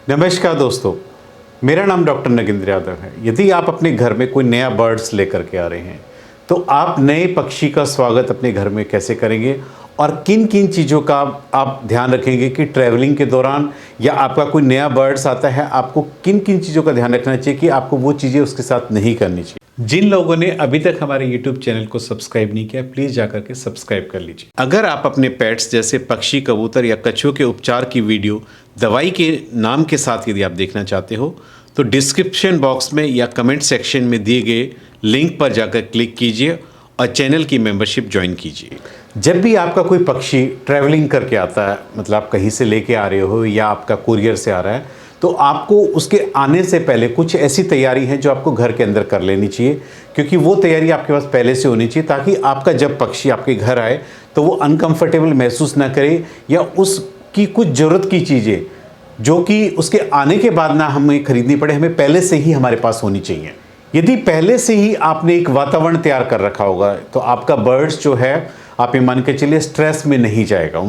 नमस्कार दोस्तों, मेरा नाम डॉक्टर नगेंद्र यादव है। यदि आप अपने घर में कोई नया बर्ड्स लेकर के आ रहे हैं तो आप नए पक्षी का स्वागत अपने घर में कैसे करेंगे और किन किन चीज़ों का आप ध्यान रखेंगे कि ट्रैवलिंग के दौरान या आपका कोई नया बर्ड्स आता है, आपको किन किन चीज़ों का ध्यान रखना चाहिए कि आपको वो चीज़ें उसके साथ नहीं करनी चाहिए। जिन लोगों ने अभी तक हमारे YouTube चैनल को सब्सक्राइब नहीं किया, प्लीज़ जाकर के सब्सक्राइब कर लीजिए। अगर आप अपने पेट्स जैसे पक्षी, कबूतर या कछुओं के उपचार की वीडियो दवाई के नाम के साथ यदि आप देखना चाहते हो तो डिस्क्रिप्शन बॉक्स में या कमेंट सेक्शन में दिए गए लिंक पर जाकर क्लिक कीजिए और चैनल की मेंबरशिप ज्वाइन कीजिए। जब भी आपका कोई पक्षी ट्रैवलिंग करके आता है, मतलब आप कहीं से लेके आ रहे हो या आपका कुरियर से आ रहा है, तो आपको उसके आने से पहले कुछ ऐसी तैयारी है जो आपको घर के अंदर कर लेनी चाहिए, क्योंकि वो तैयारी आपके पास पहले से होनी चाहिए ताकि आपका जब पक्षी आपके घर आए तो वो अनकंफर्टेबल महसूस ना करे या उसकी कुछ ज़रूरत की चीज़ें जो कि उसके आने के बाद ना हमें खरीदनी पड़े, हमें पहले से ही हमारे पास होनी चाहिए। यदि पहले से ही आपने एक वातावरण तैयार कर रखा होगा तो आपका बर्ड्स जो है, आप ये मान के चलिए, स्ट्रेस में नहीं जाएगा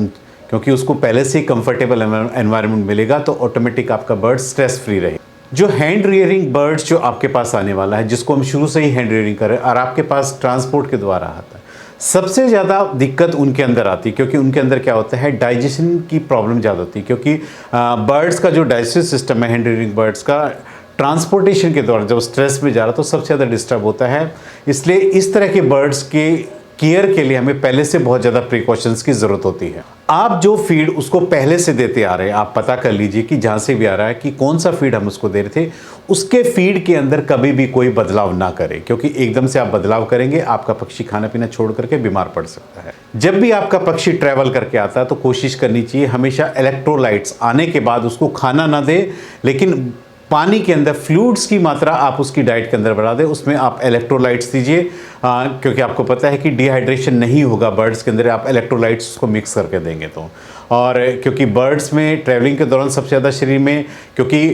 क्योंकि उसको पहले से ही कंफर्टेबल एनवायरनमेंट मिलेगा, तो ऑटोमेटिक आपका बर्ड स्ट्रेस फ्री रहे। जो हैंड रियरिंग बर्ड्स जो आपके पास आने वाला है, जिसको हम शुरू से ही हैंड रियरिंग करें और आपके पास ट्रांसपोर्ट के द्वारा आता है, सबसे ज़्यादा दिक्कत उनके अंदर आती है, क्योंकि उनके अंदर क्या होता है, डाइजेशन की प्रॉब्लम ज़्यादा होती है। क्योंकि बर्ड्स का जो डाइजेस्टिव सिस्टम है, हैंड रियरिंग बर्ड्स का, ट्रांसपोर्टेशन के दौरान जब स्ट्रेस में जा रहा है तो सबसे ज़्यादा डिस्टर्ब होता है। इसलिए इस तरह के बर्ड्स के केयर के लिए हमें पहले से बहुत ज़्यादा प्रिकॉशंस की ज़रूरत होती है। आप जो फीड उसको पहले से देते आ रहे हैं, आप पता कर लीजिए कि जहाँ से भी आ रहा है कि कौन सा फीड हम उसको दे रहे थे, उसके फीड के अंदर कभी भी कोई बदलाव ना करें, क्योंकि एकदम से आप बदलाव करेंगे आपका पक्षी खाना पीना छोड़ करके बीमार पड़ सकता है। जब भी आपका पक्षी ट्रैवल करके आता है तो कोशिश करनी चाहिए हमेशा इलेक्ट्रोलाइट्स आने के बाद उसको खाना ना दे, लेकिन पानी के अंदर फ्लूइड्स की मात्रा आप उसकी डाइट के अंदर बढ़ा दें, उसमें आप इलेक्ट्रोलाइट्स दीजिए, क्योंकि आपको पता है कि डिहाइड्रेशन नहीं होगा बर्ड्स के अंदर, आप इलेक्ट्रोलाइट्स उसको मिक्स करके देंगे तो। और क्योंकि बर्ड्स में ट्रैवलिंग के दौरान सबसे ज़्यादा शरीर में, क्योंकि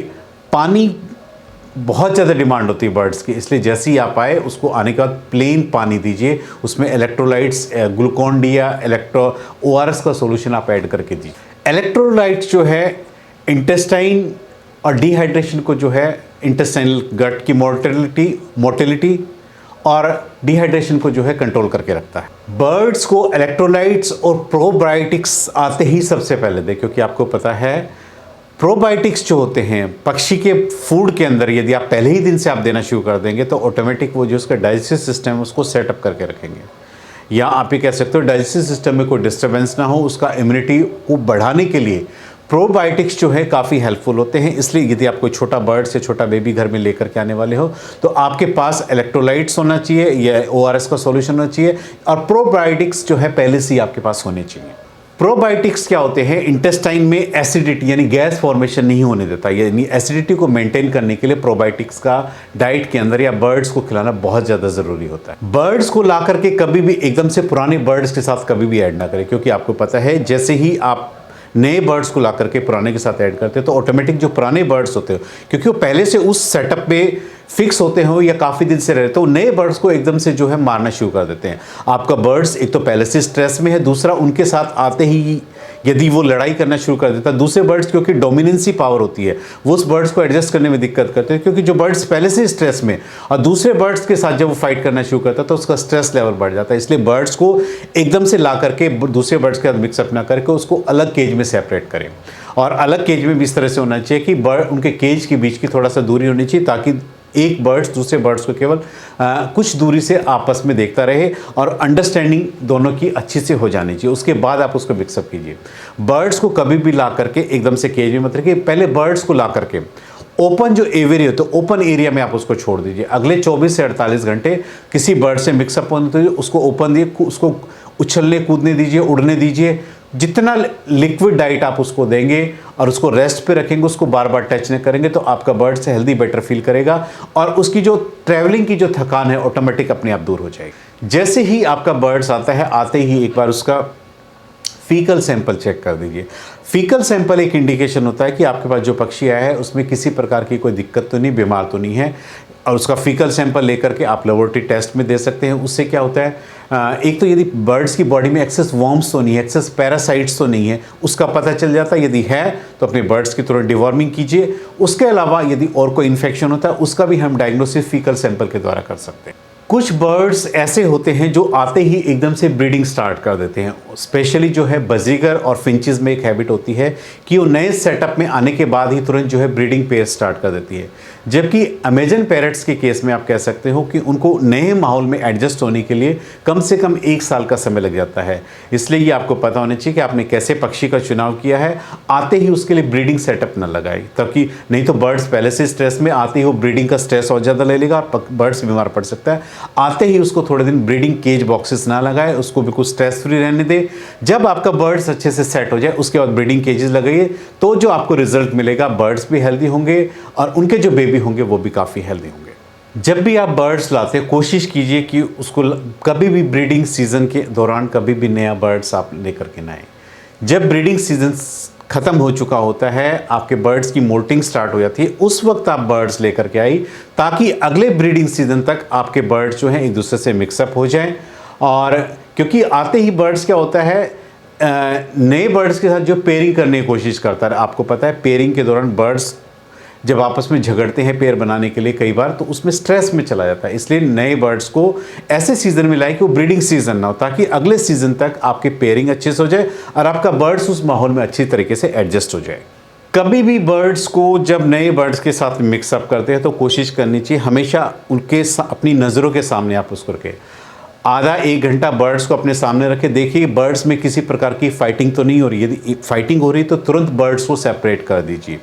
पानी बहुत ज़्यादा डिमांड होती है बर्ड्स की, इसलिए जैसे ही आप आए उसको आने के बाद प्लेन पानी दीजिए, उसमें इलेक्ट्रोलाइट्स, ग्लूकोन डी या ORS का सोल्यूशन आप ऐड करके दीजिए। इलेक्ट्रोलाइट्स जो है इंटेस्टाइन और डिहाइड्रेशन को जो है, इंटेस्टाइनल गट की मोर्टेलिटी और डिहाइड्रेशन को जो है कंट्रोल करके रखता है। बर्ड्स को इलेक्ट्रोलाइट्स और प्रोबायोटिक्स आते ही सबसे पहले दें, क्योंकि आपको पता है प्रोबायोटिक्स जो होते हैं पक्षी के फूड के अंदर, यदि आप पहले ही दिन से आप देना शुरू कर देंगे तो ऑटोमेटिक वो जो उसका डाइजेस्टिव सिस्टम है उसको सेटअप करके रखेंगे। या आप ये कह सकते हो डाइजेस्टिव सिस्टम में कोई डिस्टर्बेंस ना हो, उसका इम्यूनिटी को बढ़ाने के लिए प्रोबायोटिक्स जो है काफ़ी हेल्पफुल होते हैं। इसलिए यदि आप कोई छोटा बर्ड से छोटा बेबी घर में लेकर के आने वाले हो तो आपके पास इलेक्ट्रोलाइट्स होना चाहिए या ORS का सॉल्यूशन होना चाहिए, और प्रोबायोटिक्स जो है पहले से ही आपके पास होने चाहिए। प्रोबायोटिक्स क्या होते हैं, इंटेस्टाइन में एसिडिटी यानी गैस फॉर्मेशन नहीं होने देता, यानी एसिडिटी को मेंटेन करने के लिए प्रोबायोटिक्स का डाइट के अंदर या बर्ड्स को खिलाना बहुत ज़्यादा ज़रूरी होता है। बर्ड्स को ला करके कभी भी एकदम से पुराने बर्ड्स के साथ कभी भी ऐड ना करें, क्योंकि आपको पता है जैसे ही आप नए बर्ड्स को ला करके पुराने के साथ ऐड करते हैं तो ऑटोमेटिक जो पुराने बर्ड्स होते हो, क्योंकि वो पहले से उस सेटअप में फिक्स होते हो या काफ़ी दिन से रहते हो, नए बर्ड्स को एकदम से जो है मारना शुरू कर देते हैं। आपका बर्ड्स एक तो पहले से स्ट्रेस में है, दूसरा उनके साथ आते ही यदि वो लड़ाई करना शुरू कर देता है, दूसरे बर्ड्स क्योंकि डोमिनेंसी पावर होती है वो उस बर्ड्स को एडजस्ट करने में दिक्कत करते हैं, क्योंकि जो बर्ड्स पहले से स्ट्रेस में और दूसरे बर्ड्स के साथ जब वो फाइट करना शुरू करता है तो उसका स्ट्रेस लेवल बढ़ जाता है। इसलिए बर्ड्स को एकदम से ला करके दूसरे बर्ड्स के साथ मिक्सअप ना करके उसको अलग केज में सेपरेट करें, और अलग केज में भी इस तरह से होना चाहिए कि उनके केज के बीच की थोड़ा सा दूरी होनी चाहिए, ताकि एक बर्ड्स दूसरे बर्ड्स को केवल कुछ दूरी से आपस में देखता रहे और अंडरस्टैंडिंग दोनों की अच्छी से हो जानी चाहिए। उसके बाद आप उसको मिक्सअप कीजिए। बर्ड्स को कभी भी ला करके एकदम से केज में मत रखिए, पहले बर्ड्स को ला करके ओपन जो एरिया होता है ओपन एरिया में आप उसको छोड़ दीजिए। अगले 24 से 48 घंटे किसी बर्ड से मिक्सअप होने दीजिए, उसको ओपन दिए, उसको उछलने कूदने दीजिए, उड़ने दीजिए। जितना लिक्विड डाइट आप उसको देंगे और उसको रेस्ट पे रखेंगे, उसको बार बार टच नहीं करेंगे, तो आपका बर्ड से हेल्दी बेटर फील करेगा और उसकी जो ट्रैवलिंग की जो थकान है ऑटोमेटिक अपने आप दूर हो जाएगी। जैसे ही आपका बर्ड्स आता है, आते ही एक बार उसका फीकल सैंपल चेक कर दीजिए। फीकल सैंपल एक इंडिकेशन होता है कि आपके पास जो पक्षी आया है उसमें किसी प्रकार की कोई दिक्कत तो नहीं, बीमार तो नहीं है। और उसका फीकल सैंपल लेकर के आप लेबोरेटरी टेस्ट में दे सकते हैं। उससे क्या होता है, एक तो यदि बर्ड्स की बॉडी में एक्सेस वर्म्स तो नहीं है, एक्सेस पैरासाइट्स तो नहीं है, उसका पता चल जाता है। यदि है तो अपने बर्ड्स की तुरंत डिवॉर्मिंग कीजिए। उसके अलावा यदि और कोई इन्फेक्शन होता है उसका भी हम डायग्नोसिस फीकल सैंपल के द्वारा कर सकते हैं। कुछ बर्ड्स ऐसे होते हैं जो आते ही एकदम से ब्रीडिंग स्टार्ट कर देते हैं। स्पेशली जो है बजीगर और फिंचेस में एक हैबिट होती है कि वो नए सेटअप में आने के बाद ही तुरंत जो है ब्रीडिंग पेयर स्टार्ट कर देती है। जबकि अमेजन पैरट्स के केस में आप कह सकते हो कि उनको नए माहौल में एडजस्ट होने के लिए कम से कम 1 साल का समय लग जाता है। इसलिए ये आपको पता होना चाहिए कि आपने कैसे पक्षी का चुनाव किया है। आते ही उसके लिए ब्रीडिंग सेटअप न लगाए, ताकि नहीं तो बर्ड्स पहले से स्ट्रेस में, आते ही वो ब्रीडिंग का स्ट्रेस और ज़्यादा ले लेगा और बर्ड्स बीमार पड़ सकता है। आते ही उसको थोड़े दिन ब्रीडिंग केज बॉक्सेस ना लगाए, उसको बिल्कुल स्ट्रेस फ्री रहने दे। जब आपका बर्ड्स अच्छे से सेट हो जाए उसके बाद ब्रीडिंग केजेस लगाइए, तो जो आपको रिजल्ट मिलेगा, बर्ड्स भी हेल्दी होंगे और उनके जो बेबी होंगे वो भी काफ़ी हेल्दी होंगे। जब भी आप बर्ड्स लाते हैं कोशिश कीजिए कि उसको कभी भी ब्रीडिंग सीजन के दौरान कभी भी नया बर्ड्स आप लेकर के ना आए। जब ब्रीडिंग सीजन ख़त्म हो चुका होता है, आपके बर्ड्स की मोल्टिंग स्टार्ट हो जाती है, उस वक्त आप बर्ड्स लेकर के आई, ताकि अगले ब्रीडिंग सीजन तक आपके बर्ड्स जो हैं एक दूसरे से मिक्सअप हो जाएं। और क्योंकि आते ही बर्ड्स क्या होता है, नए बर्ड्स के साथ जो पेयरिंग करने की कोशिश करता है, आपको पता है पेयरिंग के दौरान बर्ड्स जब आपस में झगड़ते हैं पेयर बनाने के लिए कई बार, तो उसमें स्ट्रेस में चला जाता है। इसलिए नए बर्ड्स को ऐसे सीजन में लाए कि वो ब्रीडिंग सीजन ना हो, ताकि अगले सीजन तक आपके पेयरिंग अच्छे से हो जाए और आपका बर्ड्स उस माहौल में अच्छी तरीके से एडजस्ट हो जाए। कभी भी बर्ड्स को जब नए बर्ड्स के साथ मिक्सअप करते हैं तो कोशिश करनी चाहिए हमेशा उनके अपनी नज़रों के सामने आप उसको रखें। आधा 1 घंटा बर्ड्स को अपने सामने रखे, देखिए बर्ड्स में किसी प्रकार की फाइटिंग तो नहीं हो रही। यदि फाइटिंग हो रही तो तुरंत बर्ड्स को सेपरेट कर दीजिए।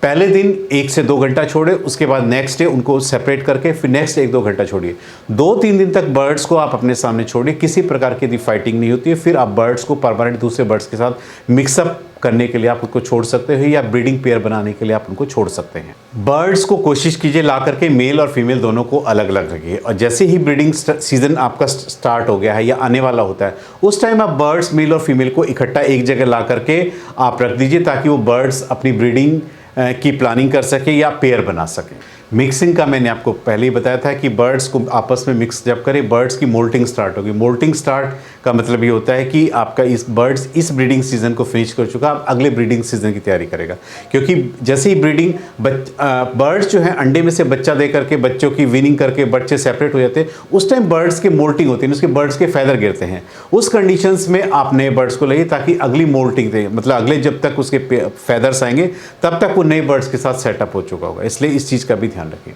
पहले दिन 1 से 2 घंटा छोड़े, उसके बाद नेक्स्ट डे उनको सेपरेट करके फिर नेक्स्ट 1-2 घंटा छोड़िए। 2-3 दिन तक बर्ड्स को आप अपने सामने छोड़िए, किसी प्रकार की यदि फाइटिंग नहीं होती है फिर आप बर्ड्स को परमानेंट दूसरे बर्ड्स के साथ मिक्सअप करने के लिए आप उनको छोड़ सकते हो, या ब्रीडिंग पेयर बनाने के लिए आप उनको छोड़ सकते हैं। बर्ड्स को कोशिश कीजिए ला करके मेल और फीमेल दोनों को अलग अलग रखिए, और जैसे ही ब्रीडिंग सीजन आपका स्टार्ट हो गया है या आने वाला होता है, उस टाइम आप बर्ड्स मेल और फीमेल को इकट्ठा एक जगह ला करके आप रख दीजिए, ताकि वो बर्ड्स अपनी ब्रीडिंग की प्लानिंग कर सके या पेयर बना सके। मिक्सिंग का मैंने आपको पहले ही बताया था कि बर्ड्स को आपस में मिक्स जब करें, बर्ड्स की मोल्टिंग स्टार्ट होगी। मोल्टिंग स्टार्ट का मतलब ये होता है कि आपका इस बर्ड्स इस ब्रीडिंग सीजन को फिनिश कर चुका, अब अगले ब्रीडिंग सीजन की तैयारी करेगा। क्योंकि जैसे ही ब्रीडिंग बर्ड्स जो है अंडे में से बच्चा दे करके, बच्चों की विनिंग करके बच्चे सेपरेट हो जाते हैं, उस टाइम बर्ड्स की मोल्टिंग होती है, उसके बर्ड्स के फैदर गिरते हैं। उस कंडीशंस में आप नए बर्ड्स को लाइए, ताकि अगली मोल्टिंग दे, मतलब अगले जब तक उसके फैदर्स आएंगे तब तक वो नए बर्ड्स के साथ सेटअप हो चुका होगा। इसलिए इस चीज़ का भी ध्यान रखिए।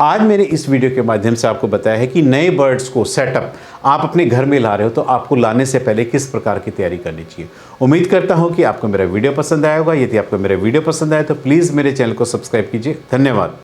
आज मैंने इस वीडियो के माध्यम से आपको बताया है कि नए बर्ड्स को सेटअप आप अपने घर में ला रहे हो तो आपको लाने से पहले किस प्रकार की तैयारी करनी चाहिए। उम्मीद करता हूं कि आपको मेरा वीडियो पसंद आया होगा। यदि आपको मेरा वीडियो पसंद आया तो प्लीज़ मेरे चैनल को सब्सक्राइब कीजिए। धन्यवाद।